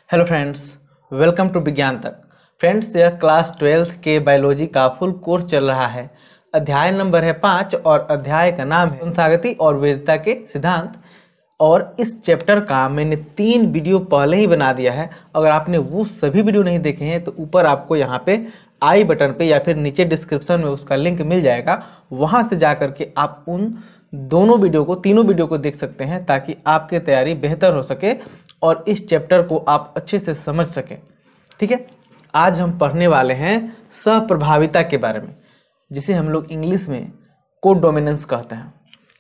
Hello friends, welcome to विज्ञान तक। Friends, यह क्लास 12th के बायोलॉजी का फुल कोर्स चल रहा है। अध्याय नंबर है 5 और अध्याय का नाम है वंशागति और वैधता के सिद्धांत। और इस चैप्टर का मैंने 3 वीडियो पहले ही बना दिया है। अगर आपने वो सभी वीडियो नहीं देखे हैं तो ऊपर आपको यहाँ पे आई बटन पे या फिर नीचे डिस्क्रिप्शन में उसका लिंक मिल जाएगा। वहाँ से जा करके आप उन तीनों वीडियो को देख सकते हैं ताकि आपकी तैयारी बेहतर हो सके और इस चैप्टर को आप अच्छे से समझ सकें। ठीक है, आज हम पढ़ने वाले हैं सहप्रभाविता के बारे में, जिसे हम लोग इंग्लिश में कोडोमिनेंस कहते हैं।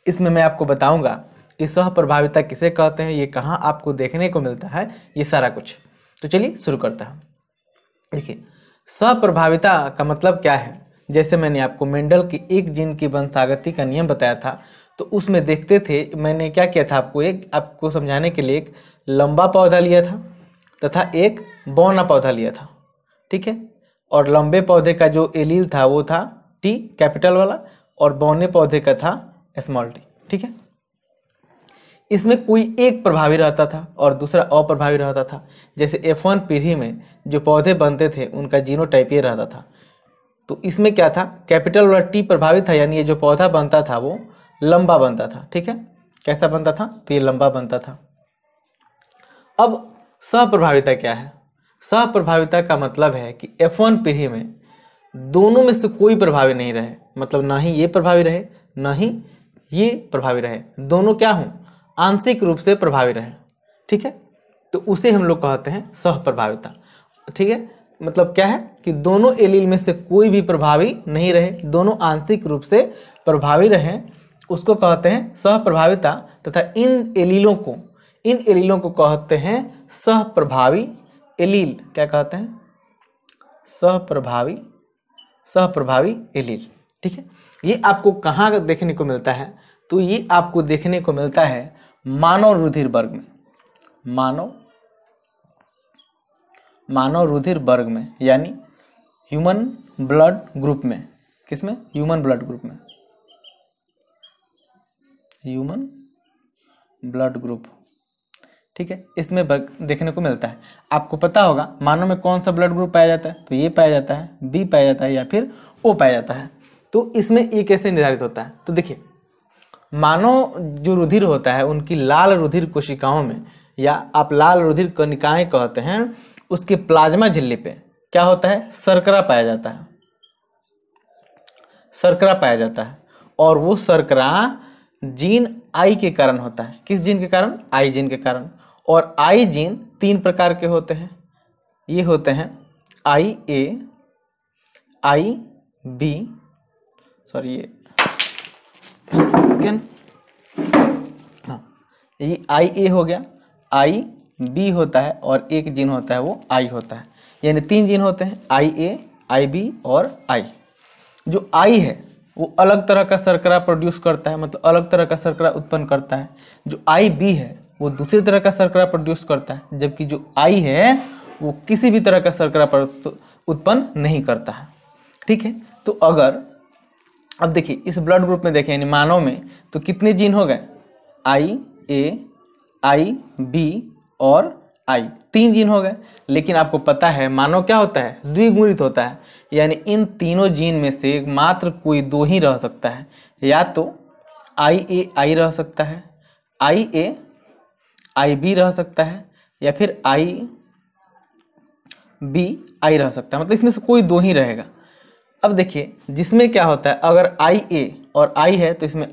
इसमें मैं आपको बताऊंगा कि सहप्रभाविता किसे कहते हैं, ये कहाँ आपको देखने को मिलता है, ये सारा कुछ। तो चलिए शुरू करते हैं। देखिए, सहप्रभाविता का मतलब क्या है। जैसे मैंने आपको मेंडल की एक जीन की वंशागति का नियम बताया था, तो उसमें देखते थे मैंने क्या किया था, आपको समझाने के लिए एक लंबा पौधा लिया था तथा एक बौना पौधा लिया था। ठीक है, और लंबे पौधे का जो एलील था वो था टी कैपिटल वाला और बौने पौधे का था स्मॉल टी। ठीक है, इसमें कोई एक प्रभावी रहता था और दूसरा अप्रभावी रहता था। जैसे F1 पीढ़ी में जो पौधे बनते थे उनका जीनोटाइप ये रहता था। तो इसमें क्या था, कैपिटल वाला टी प्रभावी था, यानी ये जो पौधा बनता था वो लंबा बनता था। ठीक है, कैसा बनता था, तो ये लंबा बनता था। अब सहप्रभाविता क्या है। सहप्रभाविता का मतलब है कि F1 पीढ़ी में दोनों में से कोई प्रभावी नहीं रहे, मतलब ना ही ये प्रभावी रहे ना ही ये प्रभावी रहे, दोनों क्या हों, आंशिक रूप से प्रभावी रहे। ठीक है, तो उसे हम लोग कहते हैं सहप्रभाविता। ठीक है, मतलब क्या है कि दोनों एलील में से कोई भी प्रभावी नहीं रहे, दोनों आंशिक रूप से प्रभावी रहे, उसको कहते हैं सहप्रभाविता। तथा इन एलीलों को कहते हैं सहप्रभावी एलील। क्या कहते हैं, सहप्रभावी एलील। ठीक है, ये आपको कहाँ देखने को मिलता है, तो ये आपको देखने को मिलता है मानव रुधिर वर्ग में, मानव रुधिर वर्ग में, यानी ह्यूमन ब्लड ग्रुप में। किसमें, ह्यूमन ब्लड ग्रुप में, ह्यूमन ब्लड ग्रुप। ठीक है, इसमें देखने को मिलता है। आपको पता होगा मानव में कौन सा ब्लड ग्रुप पाया जाता है, तो ये पाया जाता है, बी पाया जाता है या फिर ओ पाया जाता है। तो इसमें ये कैसे निर्धारित होता है, तो देखिए, मानव जो रुधिर होता है उनकी लाल रुधिर कोशिकाओं में, या आप लाल रुधिर कणिकाएं कहते हैं, उसके प्लाज्मा झिल्ली पे क्या होता है, शर्करा पाया जाता है। और वो शर्करा जीन आई के कारण होता है। किस जीन के कारण, आई जीन के कारण। और आई जीन 3 प्रकार के होते हैं, ये होते हैं आई ए, आई बी, ये आई ए हो गया, आई बी होता है और एक जीन होता है वो आई होता है। यानी 3 जीन होते हैं, आई ए, आई बी और आई। जो आई है वो अलग तरह का शर्करा प्रोड्यूस करता है, मतलब अलग तरह का शर्करा उत्पन्न करता है। जो आई बी है वो दूसरी तरह का शर्करा प्रोड्यूस करता है, जबकि जो आई है वो किसी भी तरह का शर्करा उत्पन्न नहीं करता है। ठीक है, तो अगर अब देखिए इस ब्लड ग्रुप में देखें, यानी मानव में, तो कितने जीन हो गए, आई ए, आई बी और आई, 3 जीन हो गए। लेकिन आपको पता है मानव क्या होता है, द्विगुणित होता है, यानी इन तीनों जीन में से मात्र कोई 2 ही रह सकता है। या तो आई ए आई रह सकता है, आई ए आई बी रह सकता है, या फिर आई बी आई रह सकता है, मतलब इसमें से कोई 2 ही रहेगा। अब देखिए जिसमें क्या होता है, अगर आई ए और आई है तो इसमें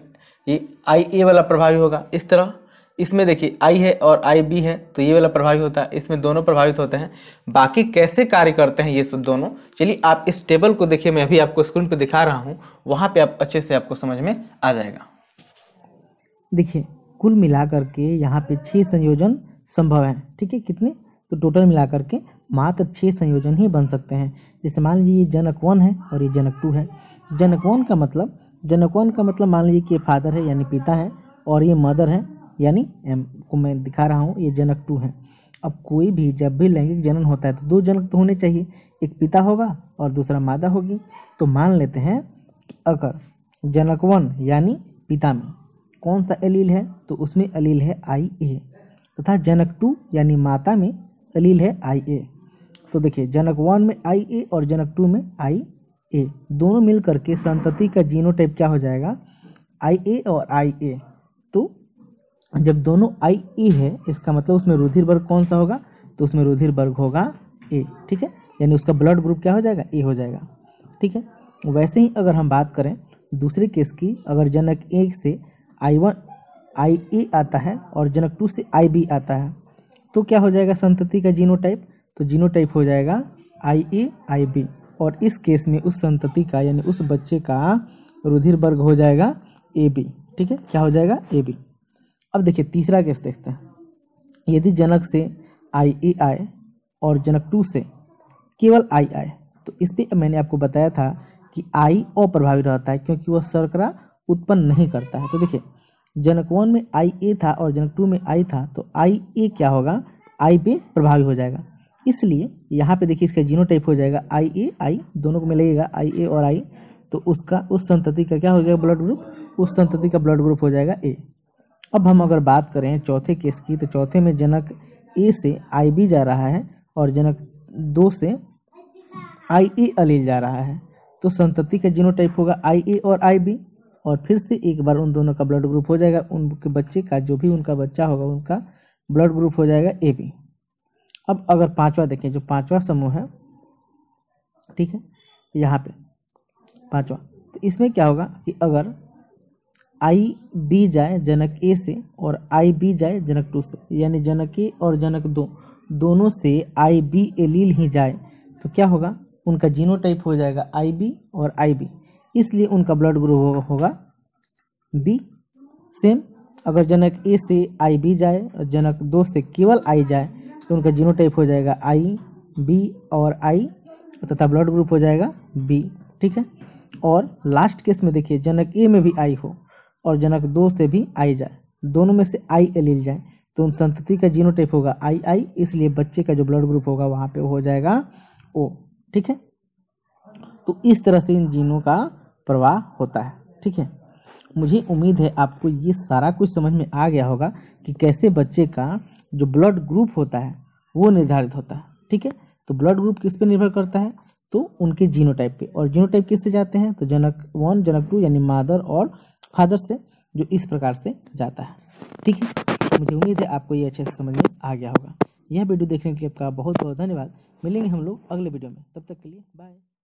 ये आई ए वाला प्रभावी होगा इस तरह। इसमें देखिए आई है और आई बी है तो ये वाला प्रभावी होता है, इसमें दोनों प्रभावित होते हैं। बाकी कैसे कार्य करते हैं ये सब दोनों, चलिए आप इस टेबल को देखिए, मैं अभी आपको स्क्रीन पे दिखा रहा हूँ, वहाँ पे आप अच्छे से आपको समझ में आ जाएगा। देखिए, कुल मिलाकर के यहाँ पे 6 संयोजन संभव हैं। ठीक है, कितने, तो टोटल मिलाकर के मात्र 6 संयोजन ही बन सकते हैं। जैसे मान लीजिए ये जनक 1 है और ये जनक 2 है। जनक 1 का मतलब मान लीजिए कि ये फादर है यानी पिता है, और ये मदर है यानी को मैं दिखा रहा हूँ, ये जनक 2 है। अब कोई भी जब भी लैंगिक जनन होता है तो 2 जनक तो होने चाहिए, एक पिता होगा और दूसरा मादा होगी। तो मान लेते हैं अगर जनक 1 यानी पिता में कौन सा एलील है, तो उसमें एलील है आई ए, तथा जनक 2 यानी माता में एलील है IA। तो देखिए जनक 1 में IA और जनक 2 में IA, दोनों मिल करके संतति का जीनोटाइप क्या हो जाएगा, IA और IA। तो जब दोनों IA है इसका मतलब उसमें रुधिर वर्ग कौन सा होगा, तो उसमें रुधिर वर्ग होगा A, ठीक है, यानी उसका ब्लड ग्रुप क्या हो जाएगा, A हो जाएगा, ठीक है। वैसे ही अगर हम बात करें दूसरे केस की, अगर जनक 1 से IA आता है और जनक 2 से IB आता है तो क्या हो जाएगा संतति का जीनोटाइप, तो जीनोटाइप हो जाएगा IA IB, और इस केस में उस संतति का यानी उस बच्चे का रुधिर वर्ग हो जाएगा AB, ठीक है, क्या हो जाएगा AB। अब देखिए तीसरा केस देखते हैं, यदि जनक से IA आए और जनक 2 से केवल I आए, तो इस पर मैंने आपको बताया था कि I अप्रभावी रहता है क्योंकि वह शर्करा उत्पन्न नहीं करता है। तो देखिए जनक 1 में IA था और जनक 2 में I था, तो IA क्या होगा, I पे प्रभावी हो जाएगा, इसलिए यहाँ पे देखिए इसका जीनोटाइप हो जाएगा IA I, दोनों को मिलेगा IA और I, तो उसका उस संतति का क्या हो जाएगा ब्लड ग्रुप, उस संतति का ब्लड ग्रुप हो जाएगा A। अब हम अगर बात करें चौथे केस की, तो चौथे में जनक A से IB जा रहा है और जनक 2 से IA एलील जा रहा है, तो संतति का जीनोटाइप होगा IA और IB, और फिर से एक बार उन दोनों का ब्लड ग्रुप हो जाएगा, उनके बच्चे का जो भी उनका बच्चा होगा उनका ब्लड ग्रुप हो जाएगा AB। अब अगर पांचवा देखें, जो पांचवा समूह है, ठीक है, यहाँ पे पांचवा, तो इसमें क्या होगा कि अगर IB जाए जनक A से और IB जाए जनक 2 से, यानी जनक A और जनक 2 दोनों से IB एलील ही जाए, तो क्या होगा, उनका जीनोटाइप हो जाएगा IB और IB, इसलिए उनका ब्लड ग्रुप होगा B। सेम अगर जनक A से IB जाए और जनक 2 से केवल I जाए, तो उनका जीनोटाइप हो जाएगा IB और I तथा ब्लड ग्रुप हो जाएगा B, ठीक है। और लास्ट केस में देखिए जनक A में भी I हो और जनक 2 से भी I जाए, दोनों में से I एलील जाए, तो उन संतति का जीनोटाइप होगा II, इसलिए बच्चे का जो ब्लड ग्रुप होगा वहाँ पे हो जाएगा O, ठीक है। तो इस तरह से इन जीनों का प्रवाह होता है, ठीक है। मुझे उम्मीद है आपको ये सारा कुछ समझ में आ गया होगा कि कैसे बच्चे का जो ब्लड ग्रुप होता है वो निर्धारित होता है, ठीक है। तो ब्लड ग्रुप किस पे निर्भर करता है, तो उनके जीनोटाइप पे, और जीनोटाइप किससे जाते हैं, तो जनक 1 जनक 2 यानी मदर और फादर से, जो इस प्रकार से जाता है, ठीक है। मुझे उम्मीद है आपको ये अच्छे से समझ में आ गया होगा। यह वीडियो देखने के लिए आपका बहुत बहुत धन्यवाद। मिलेंगे हम लोग अगले वीडियो में, तब तक के लिए बाय।